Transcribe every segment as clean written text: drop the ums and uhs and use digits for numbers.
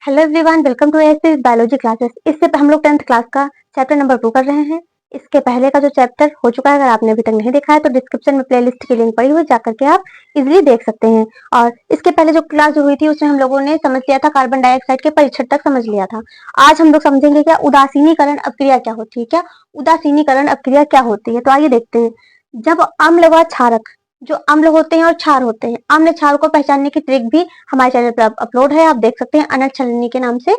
Hello everyone, welcome to SS biology classes. इससे हम लोग 10th क्लास का चैप्टर नंबर 2 कर रहे हैं। इसके पहले का जो चैप्टर हो चुका है, अगर आपने अभी तक नहीं देखा है तो डिस्क्रिप्शन में प्लेलिस्ट की लिंक पड़ी हुई, जाकर के आप इजीली देख सकते हैं। और इसके पहले जो क्लास जो हुई थी उसमें हम लोगों ने समझ लिया था कार्बन डाइऑक्साइड के परीक्षण तक समझ लिया था। आज हम लोग समझेंगे क्या उदासीनीकरण अभिक्रिया क्या होती है। क्या उदासीनीकरण अभिक्रिया क्या होती है, तो आइए देखते हैं। जब अम्ल व क्षारक, जो अम्ल होते हैं और क्षार होते हैं, अम्ल क्षार को पहचानने की ट्रिक भी हमारे चैनल पर अपलोड है, आप देख सकते हैं, अनंत छलनी के नाम से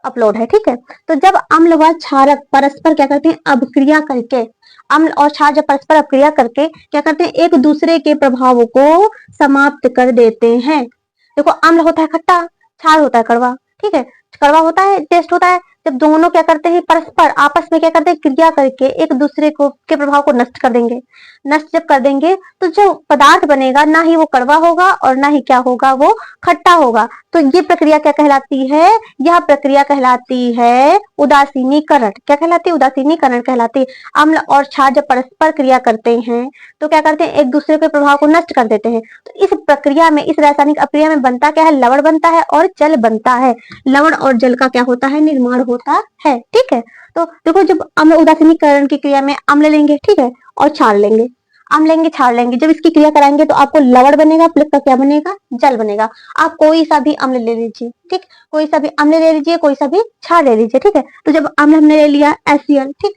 अपलोड है। ठीक है, तो जब अम्ल व क्षारक परस्पर क्या करते हैं, अभिक्रिया करके, अम्ल और क्षार जब परस्पर अभिक्रिया करके क्या करते हैं, एक दूसरे के प्रभाव को समाप्त कर देते हैं। देखो, अम्ल होता है खट्टा, क्षार होता है कड़वा। ठीक है, कड़वा होता है, टेस्ट होता है जब दोनों क्या करते हैं, परस्पर आपस में क्या करते हैं, क्रिया करके एक दूसरे को के प्रभाव को नष्ट कर देंगे। नष्ट जब कर देंगे तो जो पदार्थ बनेगा ना ही वो कड़वा होगा और ना ही क्या होगा, वो खट्टा होगा। तो ये प्रक्रिया क्या कहलाती है, यह प्रक्रिया कहलाती है उदासीनीकरण। क्या कहलाती है, उदासीनीकरण कहलाती है। अम्ल और क्षार जब परस्पर क्रिया करते हैं तो क्या करते हैं, एक दूसरे के प्रभाव को नष्ट कर देते हैं। तो इस प्रक्रिया में, इस रासायनिक अभिक्रिया में बनता क्या है, लवण बनता है और जल बनता है। लवण और जल का क्या होता है, निर्माण होता है। ठीक है, तो देखो, जब अम्ल उदासीनीकरण की क्रिया में अम्ल लेंगे, ठीक है, और क्षार लेंगे, अम्ल लेंगे क्षार लेंगे, जब इसकी क्रिया कराएंगे तो आपको लवण बनेगा, प्लस का क्या बनेगा, जल बनेगा। आप कोई सा भी अम्ल ले लीजिए, ठीक, कोई सा भी अम्ल ले लीजिए, कोई सा भी क्षार ले लीजिए। ठीक है, तो जब अम्ल हमने ले लिया HCl, ठीक,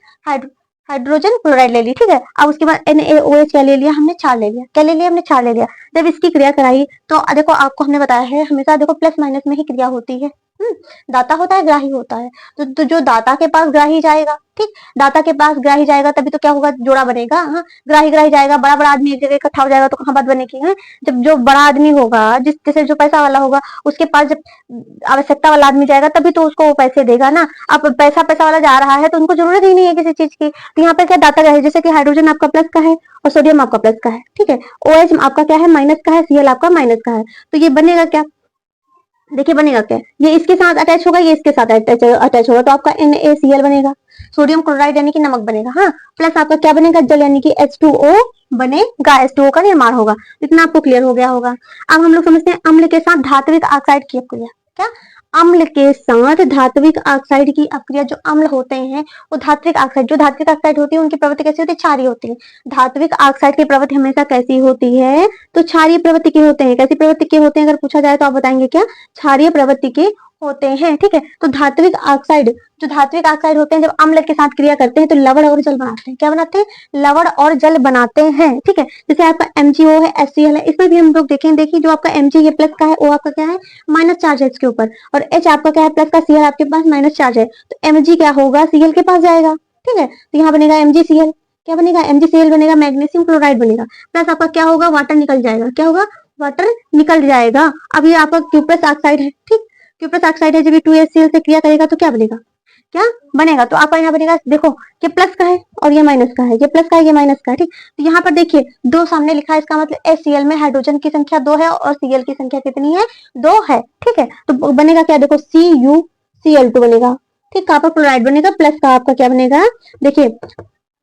हाइड्रोजन क्लोराइड ले ली। ठीक है, अब उसके बाद NaOH क्या ले लिया हमने, क्षार ले लिया। क्या ले लिया हमने, क्षार ले लिया। जब इसकी क्रिया कराई तो देखो, आपको हमने बताया है हमेशा देखो प्लस माइनस में ही क्रिया होती है। दाता होता है, ग्राही होता है। तो जो दाता के पास ग्राही जाएगा, ठीक, दाता के पास ग्राही जाएगा तभी तो क्या होगा, जोड़ा बनेगा। हाँ, ग्राही ग्राही जाएगा, बड़ा बड़ा आदमी एक जगह इकट्ठा हो जाएगा तो कहाँ बात बनेगी है। जब जो बड़ा आदमी होगा, जिस जैसे जो पैसा वाला होगा, उसके पास जब आवश्यकता वाला आदमी जाएगा तभी तो उसको वो पैसे देगा ना। अब पैसा पैसा वाला जा रहा है तो उनको जरूरत ही नहीं है किसी चीज की। तो यहाँ पे क्या दाता है, जैसे कि हाइड्रोजन आपका प्लस का है और सोडियम आपका प्लस का है। ठीक है, OH आपका क्या है, माइनस का है, Cl आपका माइनस का है। तो ये बनेगा क्या, देखिए बनेगा क्या, ये इसके साथ अटैच होगा, ये इसके साथ अटैच होगा, तो आपका NaCl बनेगा। सोडियम क्लोराइड यानी कि नमक बनेगा। हाँ, प्लस आपका क्या बनेगा, जल यानी कि H2O बनेगा, H2O का निर्माण होगा। इतना आपको क्लियर हो गया होगा। अब हम लोग समझते हैं अम्ल के साथ धात्विक ऑक्साइड की अपक्रिया। क्या, अम्ल के साथ धात्विक ऑक्साइड की अपक्रिया। जो अम्ल होते हैं वो धात्विक ऑक्साइड, जो धात्विक ऑक्साइड होती है उनकी प्रवृत्ति कैसी होती है, क्षारीय होती है। धात्विक ऑक्साइड की प्रवृत्ति हमेशा कैसी होती है, तो क्षारीय प्रवृत्ति के होते हैं। कैसी प्रवृत्ति के होते हैं, अगर पूछा जाए तो आप बताएंगे क्या, क्षारीय प्रवृत्ति के होते हैं। ठीक है, तो धात्विक ऑक्साइड, जो धात्विक ऑक्साइड होते हैं जब अम्ल के साथ क्रिया करते हैं तो लवण और जल बनाते हैं। क्या बनाते हैं, लवण और जल बनाते हैं। ठीक है, जैसे आपका MgO है, HCl है, इसमें भी हम लोग देखें, देखिए जो आपका Mg प्लस का है, वो आपका क्या है, माइनस चार्ज है इसके ऊपर, और H आपका क्या है, प्लस का, Cl आपके पास माइनस चार्ज है, तो Mg क्या होगा, Cl के पास जाएगा। ठीक है, तो यहाँ बनेगा MgCl। क्या बनेगा, MgCl बनेगा, मैग्नीशियम क्लोराइड बनेगा, प्लस आपका क्या होगा, वाटर निकल जाएगा। क्या होगा, वाटर निकल जाएगा। अब ये आपका क्यूप्रस ऑक्साइड है, ठीक, क्यूप्रस ऑक्साइड है, जब ये 2HCl से क्रिया करेगा तो क्या बनेगा, क्या बनेगा, तो आपका यहाँ बनेगा, देखो ये प्लस का है और ये माइनस का है, ये प्लस का है, ये माइनस का है। ठीक, तो यहाँ पर देखिए 2 सामने लिखा है, इसका मतलब HCl में हाइड्रोजन की संख्या 2 है और Cl की संख्या कितनी है, 2 है। ठीक है, तो बनेगा क्या, देखो CuCl2 बनेगा। ठीक, कॉपर क्लोराइड बनेगा, प्लस का आपका क्या बनेगा, देखिए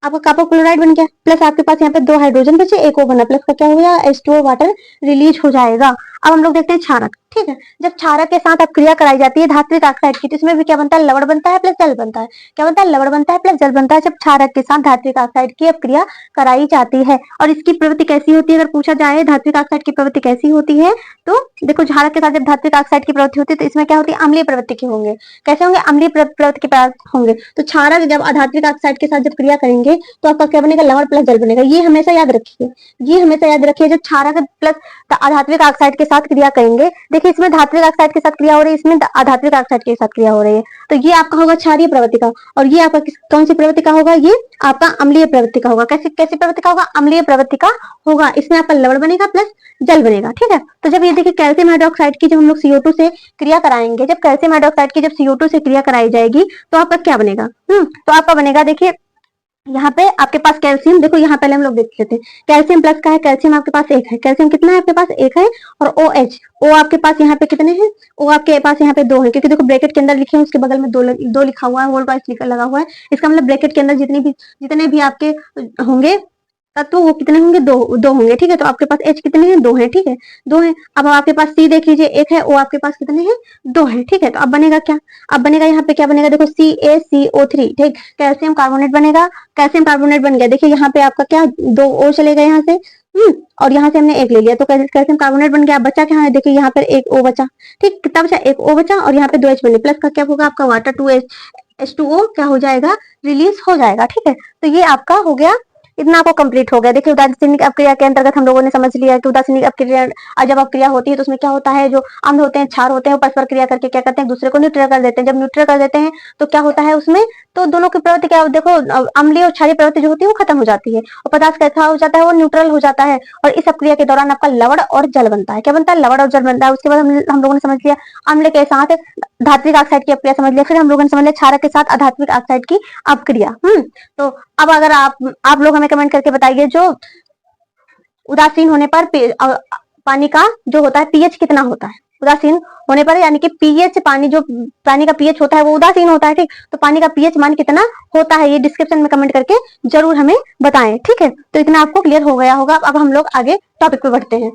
आपका कॉपर क्लोराइड बन गया, प्लस आपके पास यहाँ पे 2 हाइड्रोजन बचे, एक ओ बना, प्लस का क्या हो गया, H2O वाटर रिलीज हो जाएगा। अब हम लोग देखते हैं क्षारक। ठीक है, जब क्षारक के साथ अब क्रिया कराई जाती है धात्विक ऑक्साइड की, तो इसमें भी क्या बनता है, लवण बनता है प्लस जल बनता है। क्या बनता है, लवण बनता है प्लस जल बनता है, जब क्षारक के साथ धात्विक ऑक्साइड की अब क्रिया कराई जाती है। और इसकी प्रवृत्ति कैसी होती है, अगर पूछा जाए धात्विक ऑक्साइड की प्रवृत्ति कैसी होती है, तो देखो क्षारक के साथ जब धात्विक ऑक्साइड की प्रवृत्ति होती है तो इसमें क्या होती है, अम्लीय प्रवृत्ति के होंगे। कैसे होंगे, अम्लीय प्रवृत्ति के होंगे। तो क्षारक जब अधात्विक ऑक्साइड के साथ जब क्रिया करेंगे तो आपका क्या बनेगा, लवण प्लस जल बनेगा। ये हमेशा याद रखिए, ये हमेशा याद रखिए, जब क्षारक प्लस अधात्विक ऑक्साइड के साथ क्रिया करेंगे, देखिए इसमें धात्विक ऑक्साइड के साथ क्रिया हो रही है, इसमें अधात्विक ऑक्साइड के साथ क्रिया हो रही है, तो ये आपका होगा क्षारीय प्रवृत्ति का, और ये आपका कौन सी प्रवृत्ति का होगा, ये आपका अम्लीय प्रवृत्ति का होगा। कैसी प्रवृत्ति का होगा, अम्लीय प्रवृत्ति का होगा। इसमें आपका लवण बनेगा प्लस जल बनेगा। ठीक है, तो जब ये देखिए कैल्शियम हाइड्रोक्साइड की जब हम लोग CO2 से क्रिया कराएंगे, जब कैल्शियम हाइड्रोक्साइड की जब CO2 से क्रिया कराई जाएगी तो आपका क्या बनेगा, तो आपका बनेगा, देखिए यहाँ पे आपके पास कैल्शियम, देखो यहाँ पहले हम लोग देख लेते हैं, कैल्शियम प्लस का है, कैल्शियम आपके पास 1 है, कैल्शियम कितना है आपके पास 1 है, और OH, O आपके पास यहाँ पे कितने हैं, O आपके पास यहाँ पे 2 है, क्योंकि देखो ब्रैकेट के अंदर लिखे हैं, उसके बगल में दो लिखा हुआ है, वोल्ट वाइज लगा हुआ है, इसका मतलब ब्रैकेट के अंदर जितने भी आपके होंगे तत्व वो कितने होंगे, दो होंगे, ठीक है। तो आपके पास H कितने हैं, 2 हैं, ठीक है, 2 हैं। अब आपके पास C देख लीजिए, 1 है, O आपके पास कितने हैं, 2 है, ठीक है। तो अब बनेगा क्या, अब बनेगा यहाँ पे क्या बनेगा, देखो CaCO3, ठीक, कैल्शियम कार्बोनेट बनेगा, कैल्शियम कार्बोनेट बन गया। देखिए यहाँ पे आपका क्या 2 O चले गए यहाँ से, और यहाँ से हमने 1 ले लिया, तो कैल्शियम कार्बोनेट बन गया। अब बचा क्या है, देखिए यहाँ पर 1 O बचा, ठीक, कितना बचा, 1 O बचा, और यहाँ पे 2 H बने, प्लस का क्या होगा आपका वाटर 2H2O क्या हो जाएगा, रिलीज हो जाएगा, ठीक है। तो ये आपका हो गया, इतना आपको कंप्लीट हो गया। देखिए उदासीनिक अपक्रिया के अंतर्गत हम लोगों ने समझ लिया कि उदासीनिक अपक्रिया जब अपक्रिया होती है तो उसमें क्या होता है, जो अम्ल होते हैं, क्षार होते हैं, वो परस्पर क्रिया करके क्या करते हैं, दूसरे को न्यूट्रल कर देते हैं। जब न्यूट्रल कर देते हैं तो क्या होता है उसमें, तो दोनों की प्रवृत्ति क्या, देखो अम्लीय और क्षारीय प्रवृत्ति जो होती है वो खत्म हो जाती है, और पदार्थ कैसा हो जाता है, वो न्यूट्रल हो जाता है। और इस अपक्रिया के दौरान आपका लवण और जल बनता है, क्या बनता है, लवण और जल बनता है। उसके बाद हम लोगों ने समझ लिया अम्ल के साथ धात्विक ऑक्साइड की अपक्रिया समझ लिया, फिर हम लोगों ने समझ लिया क्षारक के साथ अधात्विक ऑक्साइड की अपक्रिया। तो अब अगर आप लोग हमें कमेंट करके बताइए, जो उदासीन होने पर पानी का जो होता है पीएच कितना होता है, उदासीन होने पर, यानी कि पीएच, पानी जो पानी का पीएच होता है वो उदासीन होता है, ठीक। तो पानी का पीएच मान कितना होता है, ये डिस्क्रिप्शन में कमेंट करके जरूर हमें बताएं, ठीक है। तो इतना आपको क्लियर हो गया होगा। अब हम लोग आगे टॉपिक पे बढ़ते हैं।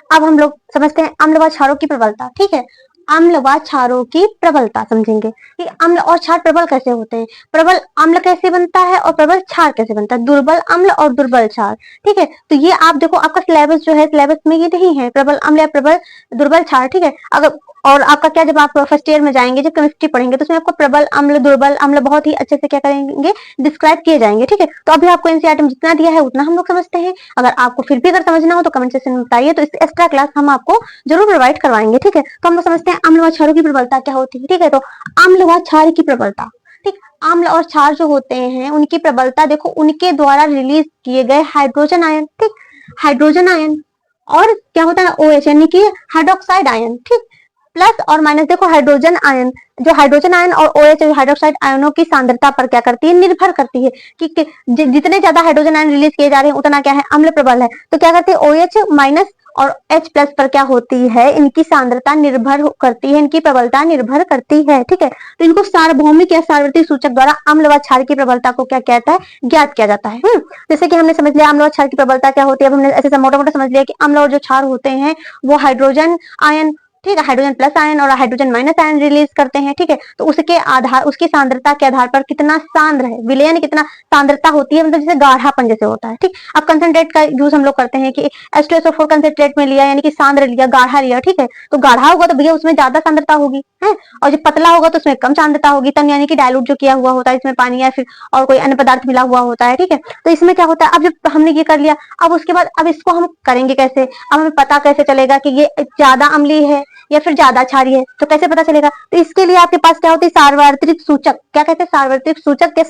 अब हम लोग समझते हैं अम्ल व क्षारों की प्रबलता, ठीक है। अम्ल व क्षारों की प्रबलता समझेंगे कि अम्ल और क्षार प्रबल कैसे होते हैं, प्रबल अम्ल कैसे बनता है और प्रबल क्षार कैसे बनता है, दुर्बल अम्ल और दुर्बल क्षार, ठीक है। तो ये आप देखो, आपका सिलेबस जो है, सिलेबस में ये नहीं है प्रबल अम्ल या प्रबल दुर्बल क्षार, ठीक है। अगर और आपका क्या, जब आप फर्स्ट ईयर में जाएंगे, जब केमिस्ट्री पढ़ेंगे, तो उसमें आपको प्रबल अम्ल दुर्बल अम्ल बहुत ही अच्छे से क्या करेंगे, डिस्क्राइब किए जाएंगे, ठीक है। तो अभी आपको एनसीईआरटी में जितना दिया है उतना हम लोग समझते हैं। अगर आपको फिर भी अगर समझना हो तो कमेंट सेक्शन में बताइए, तो इस एक्स्ट्रा क्लास हम आपको जरूर प्रोवाइड करवाएंगे, ठीक है। तो हम लोग समझते हैं अम्ल व क्षारों की प्रबलता क्या होती है, ठीक है। तो अम्ल व क्षार की प्रबलता, ठीक, अम्ल और क्षार जो होते हैं उनकी प्रबलता, देखो उनके द्वारा रिलीज किए गए हाइड्रोजन आयन, ठीक, हाइड्रोजन आयन, और क्या होता है OH यानी कि हाइड्रोक्साइड आयन, ठीक, प्लस और माइनस, देखो हाइड्रोजन आयन, जो हाइड्रोजन आयन और OH हाइड्रोक्साइड आयनों की सांद्रता पर क्या करती है, निर्भर करती है कि जितने ज्यादा हाइड्रोजन आयन रिलीज किए जा रहे हैं उतना क्या है, अम्ल प्रबल है। तो क्या करते हैं, OH माइनस और H प्लस पर क्या होती है, इनकी सांद्रता निर्भर करती है, इनकी प्रबलता निर्भर करती है, ठीक है। तो इनको सार्वभौमिक या सार्वत्रिक सूचक द्वारा अम्ल व क्षार की प्रबलता को क्या कहता है, ज्ञात किया जाता है। जैसे कि हमने समझ लिया अम्ल व क्षार की प्रबलता क्या होती है। अब हमने ऐसे मोटा मोटा समझ लिया कि अम्ल और जो क्षार होते हैं वो हाइड्रोजन आयन, ठीक है, हाइड्रोजन प्लस आयन और हाइड्रोजन माइनस आयन रिलीज करते हैं, ठीक है। तो उसके आधार, उसकी सांद्रता के आधार पर कितना सांद्र है, विलयन कितना सांद्रता होती है, मतलब जैसे गाढ़ापन जैसे होता है, ठीक। अब कंसंट्रेट का यूज हम लोग करते हैं कि H2SO4 कंसंट्रेट में लिया, यानी कि सांद्र लिया, गाढ़ा लिया, ठीक है। तो गाढ़ा होगा तो भैया उसमें ज्यादा सांद्रता होगी, है, और जब पतला होगा तो उसमें कम सांद्रता होगी, तब यानी कि डायलूट जो किया हुआ होता है, इसमें पानी या फिर और कोई अन्य पदार्थ मिला हुआ होता है, ठीक है। तो इसमें क्या होता है, अब जब हमने ये कर लिया, अब उसके बाद अब इसको हम करेंगे कैसे, अब हमें पता कैसे चलेगा कि ये ज्यादा अम्लीय है या फिर ज्यादा क्षारीय है, तो कैसे पता चलेगा। तो इसके लिए आपके पास क्या होती है, सार्वत्रिक सूचक, क्या कहते हैं, सार्वत्रिक सूचक के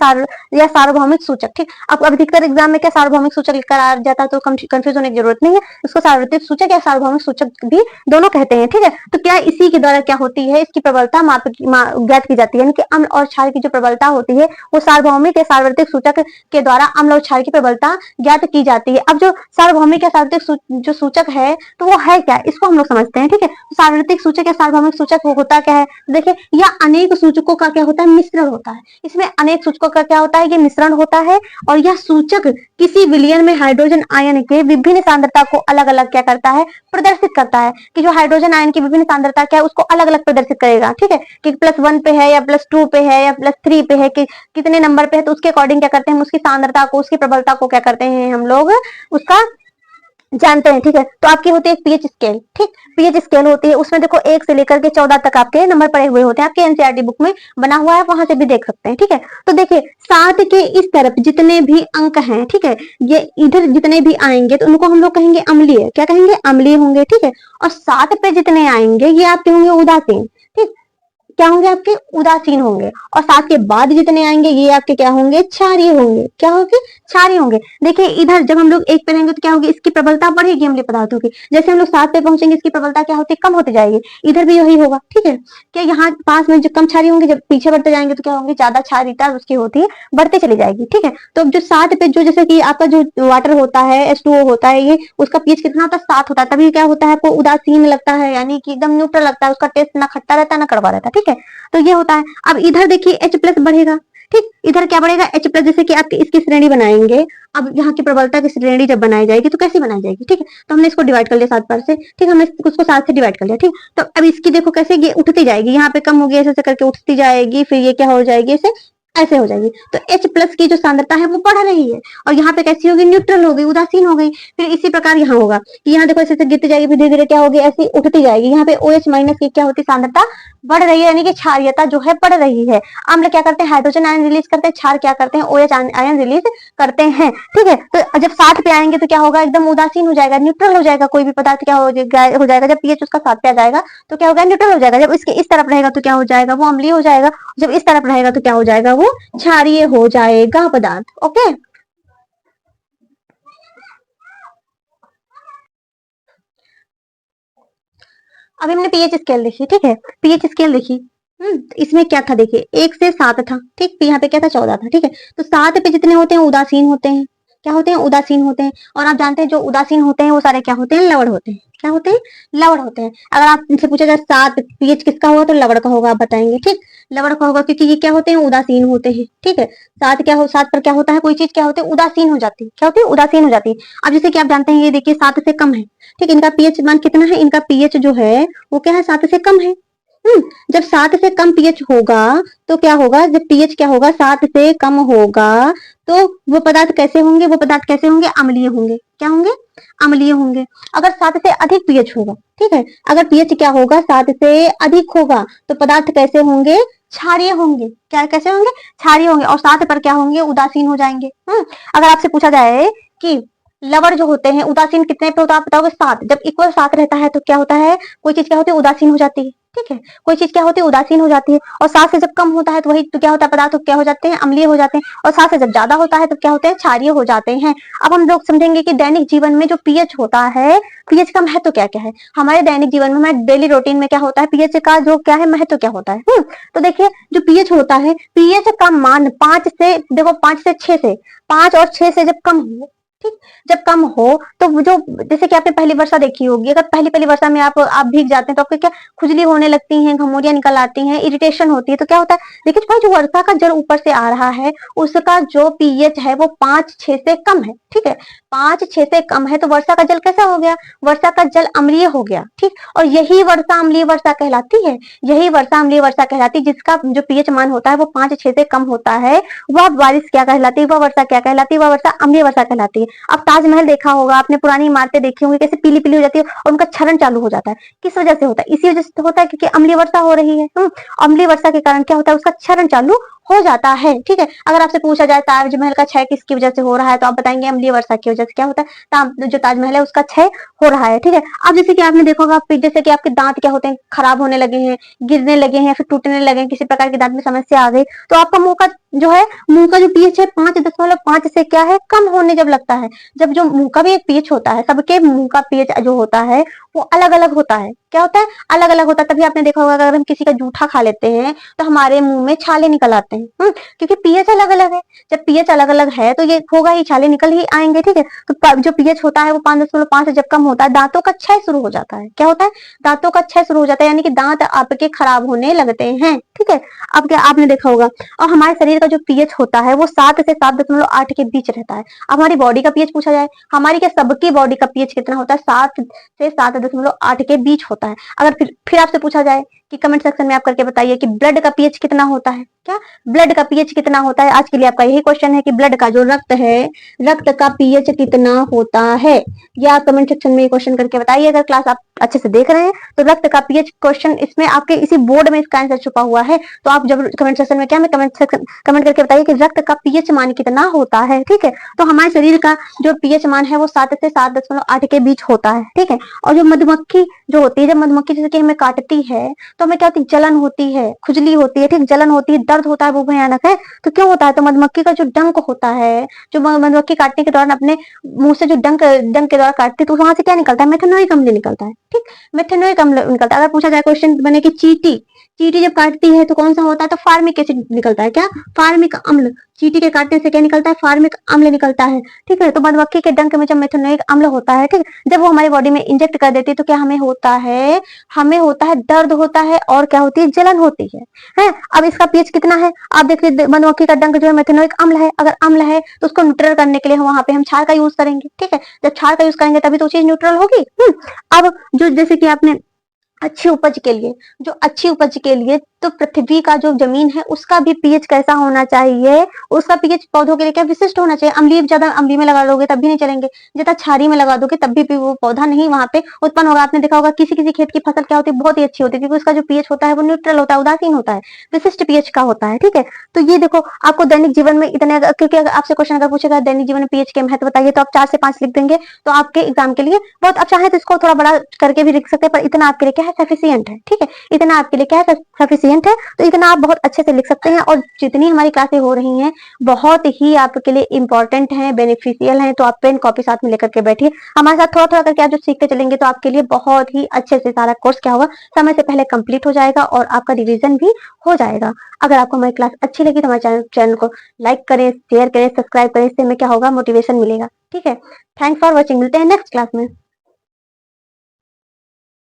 या सार्वभौमिक सूचक, ठीक। अब अधिकतर एग्जाम में क्या सार्वभौमिक सूचक लिखकर आ जाता है, तो कंफ्यूज होने की जरूरत नहीं है, इसको सार्वत्रिक सूचक या सार्वभौमिक सूचक भी दोनों कहते हैं, ठीक है। तो क्या इसी के द्वारा क्या होती है, इसकी प्रबलता ज्ञात की जाती है, यानी कि अम्ल और क्षार की जो प्रबलता होती है वो सार्वभौमिक या सार्वत्रिक सूचक के द्वारा अम्ल और क्षार की प्रबलता ज्ञात की जाती है। अब जो सार्वभौमिक या सार्वत्रिक जो सूचक है तो वो है क्या, इसको हम लोग समझते हैं, ठीक है। सार्वत्रिक सूचक या सार्वभौमिक सूचक होता क्या है, देखिए यह अनेक सूचकों का क्या होता है, मिश्रण होता है। इसमें अनेक सूचकों का क्या होता है, ये मिश्रण होता है, और यह सूचक किसी विलयन में हाइड्रोजन आयन के विभिन्न सांद्रता को अलग अलग क्या करता है, प्रदर्शित करता है, कि जो हाइड्रोजन आयन की विभिन्न सांद्रता क्या है उसको अलग अलग प्रदर्शित करेगा, ठीक है, कि +1 पे है या +2 पे है या +3 पे है, कि कितने नंबर पे है, तो उसके अकॉर्डिंग क्या करते हैं, हम उसकी सांद्रता को, उसकी प्रबलता को क्या करते हैं, हम लोग उसका जानते हैं, ठीक है। तो आपकी होती है पीएच स्केल, ठीक, पीएच स्केल होती है, उसमें देखो 1 से लेकर के 14 तक आपके नंबर पड़े हुए होते हैं, आपके एनसीईआरटी बुक में बना हुआ है, वहां से भी देख सकते हैं, ठीक है। तो देखिए 7 के इस तरफ जितने भी अंक हैं, ठीक है, ये इधर जितने भी आएंगे तो उनको हम लोग कहेंगे अम्लीय, क्या कहेंगे, अम्लीय होंगे, ठीक है। और 7 पे जितने आएंगे ये आपके होंगे उदासीन, ठीक, क्या होंगे, आपके उदासीन होंगे। और 7 के बाद जितने आएंगे ये आपके क्या होंगे, क्षारीय होंगे, क्या होंगे, क्षारीय होंगे। देखिए इधर जब हम लोग 1 पे रहेंगे तो क्या होगी, इसकी प्रबलता बढ़ेगी अम्लीय पदार्थों की, जैसे हम लोग 7 पे पहुंचेंगे इसकी प्रबलता क्या होती है, कम होती जाएगी। इधर भी यही होगा, ठीक है, क्या यहाँ पास में जो कम क्षारीय होंगे, जब पीछे बढ़ते जाएंगे तो क्या होंगे, ज्यादा क्षारीयता उसकी होती है, बढ़ते चली जाएगी, ठीक है। तो जो 7 पे जो, जैसे कि आपका जो वाटर होता है H2O होता है, ये उसका पीएच कितना होता है, 7 होता है, तभी क्या होता है, आपको उदासीन लगता है, यानी कि एकदम न्यूट्रल लगता है, उसका टेस्ट ना खट्टा रहता है ना कड़वा रहता है, ठीक है। तो ये होता है। अब इधर देखिए H प्लस बढ़ेगा, ठीक, इधर क्या बढ़ेगा H प्लस, जैसे कि आपकी इसकी श्रेणी बनाएंगे, अब यहाँ की प्रबलता की श्रेणी जब बनाई जाएगी तो कैसे बनाई जाएगी, ठीक है, तो हमने इसको डिवाइड कर लिया 7 पर से, ठीक, हमने उसको 7 से डिवाइड कर लिया, ठीक, तो अब इसकी देखो कैसे ये उठती जाएगी, यहाँ पे कम होगी ऐसे करके उठती जाएगी, फिर ये क्या हो जाएगी, ऐसे ऐसे हो जाएगी, तो H प्लस की जो सांद्रता है वो बढ़ रही है, और यहाँ पे कैसी होगी, न्यूट्रल हो गई, उदासीन हो गई। फिर इसी प्रकार यहाँ होगा कि यहाँ देखो ऐसे गिरती जाएगी, फिर धीरे धीरे क्या होगी, ऐसी उठती जाएगी, यहाँ पे OH माइनस की क्या होती सांद्रता बढ़ रही है, यानी कि क्षारीयता जो है बढ़ रही है। अम्ल क्या करते हैं, हाइड्रोजन आयन रिलीज करते हैं, क्षार क्या करते हैं, OH आयन रिलीज करते हैं, ठीक है। तो जब 7 पे आएंगे तो क्या होगा, एकदम उदासीन हो जाएगा, न्यूट्रल हो जाएगा, कोई भी पदार्थ क्या हो जाएगा, जब पीएच उसका 7 पे आ जाएगा तो क्या होगा, न्यूट्रल हो जाएगा। जब इसके इस तरफ रहेगा तो क्या हो जाएगा, वो अम्लीय हो जाएगा, जब इस तरफ रहेगा तो क्या हो जाएगा, वो क्षारीय हो जाएगा पदार्थ। ओके, अब हमने पीएच स्केल देखी, ठीक है, पीएच स्केल देखी, इसमें क्या था देखिए, 1 से 7 था, ठीक, यहाँ पे क्या था 14 था, ठीक है, तो 7 पे जितने होते हैं उदासीन होते हैं, क्या होते हैं, उदासीन होते हैं, और आप जानते हैं जो उदासीन होते हैं वो सारे क्या होते हैं, लवण होते हैं, क्या होते हैं, लवण होते हैं। अगर आपसे पूछा जाए 7 पीएच किसका होगा तो लवण का होगा, आप बताएंगे, ठीक, लवण का होगा, क्योंकि ये क्या होते हैं, उदासीन होते हैं, ठीक है। 7 पर क्या होता है, कोई चीज क्या होती है, उदासीन हो जाती है, क्या होती है, उदासीन हो जाती है। अब जैसे कि आप जानते हैं ये देखिए 7 से कम है, ठीक, इनका पीएच मान कितना है, इनका पीएच जो है वो क्या है, 7 से कम है। जब 7 से कम पीएच होगा तो क्या होगा, जब पीएच क्या होगा 7 से कम होगा तो वो पदार्थ कैसे होंगे, वो पदार्थ कैसे होंगे, अम्लीय होंगे, क्या होंगे, अम्लीय होंगे। अगर 7 से अधिक पीएच होगा, ठीक है, अगर पीएच क्या होगा 7 से अधिक होगा तो पदार्थ कैसे होंगे, क्षारीय होंगे, क्या कैसे होंगे, क्षारीय होंगे, और 7 पर क्या होंगे, उदासीन हो जाएंगे। अगर आपसे पूछा जाए कि लवण जो होते हैं उदासीन कितने पे होता है, आप बताओगे 7, जब इक्वल 7 रहता है तो क्या होता है, कोई चीज क्या होती है, उदासीन हो जाती है, ठीक है, कोई चीज क्या होती है, उदासीन हो जाती है, और 7 से जब कम होता है तो वही तो क्या होता है, पदार्थ क्या हो जाते हैं, अम्लीय हो जाते हैं, और 7 से जब ज्यादा होता है तो क्या होते हैं, क्षारीय हो जाते हैं। अब हम लोग समझेंगे कि दैनिक जीवन में जो पीएच होता है, पीएच का महत्व क्या क्या है हमारे दैनिक जीवन में, हमारे डेली रूटीन में क्या होता है, पीएच का जो क्या है महत्व क्या होता है। तो देखिए जो पीएच होता है, पीएच का मान 5 से देखो 5 से 6 से 5 और 6 से जब कम हो, ठीक, जब कम हो तो जो जैसे कि आपने पहली वर्षा देखी होगी, अगर पहली वर्षा में आप भीग जाते हैं तो आपको क्या खुजली होने लगती है, घमौरियां निकल आती हैं, इरिटेशन होती है, तो क्या होता है, देखिए भाई जो वर्षा का जल ऊपर से आ रहा है उसका जो पीएच है वो 5-6 से कम है, ठीक है, 5-6 से कम है तो वर्षा का जल कैसा हो गया, वर्षा का जल अम्लीय हो गया, ठीक, और यही वर्षा अम्लीय वर्षा कहलाती है, यही वर्षा अम्लीय वर्षा कहलाती है, जिसका जो पीएच मान होता है वो 5-6 से कम होता है, वह बारिश क्या कहलाती है, वह वर्षा क्या कहलाती है, वह वर्षा अम्लीय वर्षा कहलाती है। अब ताजमहल देखा होगा आपने, पुरानी इमारतें देखी होंगी, कैसे पीली पीली हो जाती है और उनका क्षरण चालू हो जाता है, किस वजह से होता है, इसी वजह से होता है क्योंकि अम्लीय वर्षा हो रही है। अम्लीय वर्षा के कारण क्या होता है, उसका क्षरण चालू हो जाता है, ठीक है। अगर आपसे पूछा जाए ताजमहल का क्षय किसकी वजह से हो रहा है तो आप बताएंगे अम्लीय वर्षा की वजह से, क्या होता है, जो ताजमहल है उसका क्षय हो रहा है, ठीक है। अब जैसे कि आपने देखा होगा, जैसे कि आपके दांत क्या होते हैं, खराब होने लगे हैं, गिरने लगे हैं, फिर टूटने लगे हैं, किसी प्रकार की दांत में समस्या आ गई, तो आपका मुंह का जो है, मुंह का जो पीएच है 5.5 से क्या है, कम होने जब लगता है, जब जो मुंह का भी एक पीएच होता है, सबके मुंह का पीएच जो होता है वो अलग अलग होता है, क्या होता है, अलग अलग होता है। तभी आपने देखा होगा अगर हम किसी का जूठा खा लेते हैं तो हमारे मुंह में छाले निकल आते हैं, क्योंकि पीएच अलग अलग है, जब पीएच अलग अलग है तो ये होगा ही, छाले निकल ही आएंगे, ठीक है। तो जो पीएच होता है वो 5.5 से जब कम होता है, दांतों का क्षय शुरू हो जाता है, क्या होता है, दांतों का क्षय शुरू हो जाता है, यानी कि दांत आपके खराब होने लगते हैं, ठीक है। अब क्या आपने देखा होगा, और हमारे शरीर का जो पीएच होता है वो 7 से 7.8 के बीच रहता है। अब हमारी बॉडी का पीएच पूछा जाए, हमारी क्या सबकी बॉडी का पीएच कितना होता है, 7 से 7.8 के बीच होता है। अगर फिर आपसे पूछा जाए कि कमेंट सेक्शन में आप करके बताइए कि ब्लड का पीएच कितना होता है, क्या ब्लड का पीएच कितना होता है, आज के लिए आपका यही क्वेश्चन है कि ब्लड का जो रक्त है, रक्त का पीएच कितना होता है, ये आप कमेंट सेक्शन में क्वेश्चन करके बताइए। अगर क्लास आप अच्छे से देख रहे हैं तो रक्त का पीएच क्वेश्चन इसमें आपके इसी बोर्ड में इसका आंसर छुपा हुआ है, तो आप जब कमेंट सेक्शन में क्या में कमेंट करके बताइए कि रक्त का पीएच मान कितना होता है, ठीक है। तो हमारे शरीर का जो पीएच मान है वो 7 से 7.8 के बीच होता है, ठीक है। और जो मधुमक्खी जो होती है, जब मधुमक्खी जैसे कि हमें काटती है तो हमें क्या होती है, जलन होती है, खुजली होती है, ठीक, जलन होती है, दर्द होता है, वो भयानक है। तो क्यों होता है, तो मधुमक्खी का जो डंक होता है, जो मधुमक्खी काटने के दौरान अपने मुंह से जो डंक डंक के द्वारा काटती है तो वहां से क्या निकलता है, मेथनोइक अम्ल निकलता है, ठीक, मेथनोइक अम्ल निकलता है। अगर पूछा जाए क्वेश्चन बने कि चींटी जब काटती है तो कौन सा होता है, तो फार्मिक एसिड निकलता है, क्या फार्मिक अम्ल, चींटी के काटने से क्या निकलता है, फार्मिक अम्ल निकलता है, ठीक है। तो मधुमक्खी के डंक में जब मेथनोइक अम्ल होता है, ठीक है, जब वो हमारी बॉडी में इंजेक्ट कर देती है तो क्या हमें होता है दर्द होता है और क्या होती है, जलन होती है। अब इसका पीएच कितना है, आप देखिए मधुमक्खी का डंक जो है मेथनोइक अम्ल है, अगर अम्ल है तो उसको न्यूट्रल करने के लिए वहां पे हम क्षार का यूज करेंगे, ठीक है। जब क्षार का यूज करेंगे तभी तो चीज न्यूट्रल होगी। अब जो जैसे कि आपने अच्छी उपज के लिए, जो अच्छी उपज के लिए तो पृथ्वी का जो जमीन है उसका भी पीएच कैसा होना चाहिए, उसका पीएच पौधों के लिए क्या विशिष्ट होना चाहिए। अम्लीय ज्यादा अम्लीय में लगा दोगे तब भी नहीं चलेंगे, ज्यादा क्षारीय में लगा दोगे तब भी वो पौधा नहीं वहां पे उत्पन्न होगा। आपने देखा होगा किसी किसी खेत की फसल क्या होती है, बहुत ही अच्छी होती है, क्योंकि उसका जो पीएच होता है वो न्यूट्रल होता है, उदासीन होता है, विशिष्ट पीएच का होता है, ठीक है। तो ये देखो आपको दैनिक जीवन में इतने, क्योंकि अगर आपसे क्वेश्चन अगर पूछेगा दैनिक जीवन में पीएच के महत्व बताइए तो आप 4 से 5 लिख देंगे, तो आपके एग्जाम के लिए बहुत, आप चाहे तो इसको थोड़ा बड़ा करके भी लिख सकते हैं, पर इतना आपके लिए क्या है, सफिशियंट है, ठीक है। इतना आपके लिए क्या है, सफिशियंट है, तो इतना आप बहुत अच्छे से लिख सकते हैं। और जितनी हमारी क्लासें हो रही हैं बहुत ही आपके लिए इंपॉर्टेंट है, बेनिफिशियल है, तो आप पेन कॉपी साथ में लेकर के बैठिए, हमारे साथ थोड़ा थोड़ा करके आप जो सीखते चलेंगे तो आपके लिए बहुत ही अच्छे से सारा कोर्स क्या होगा, समय से पहले कंप्लीट हो जाएगा और आपका रिवीजन भी हो जाएगा। अगर आपको हमारी क्लास अच्छी लगी तो हमारे चैनल को लाइक करें, शेयर करें, सब्सक्राइब करें, इससे हमें क्या होगा, मोटिवेशन मिलेगा, ठीक है। थैंक्स फॉर वॉचिंग, मिलते हैं नेक्स्ट क्लास में।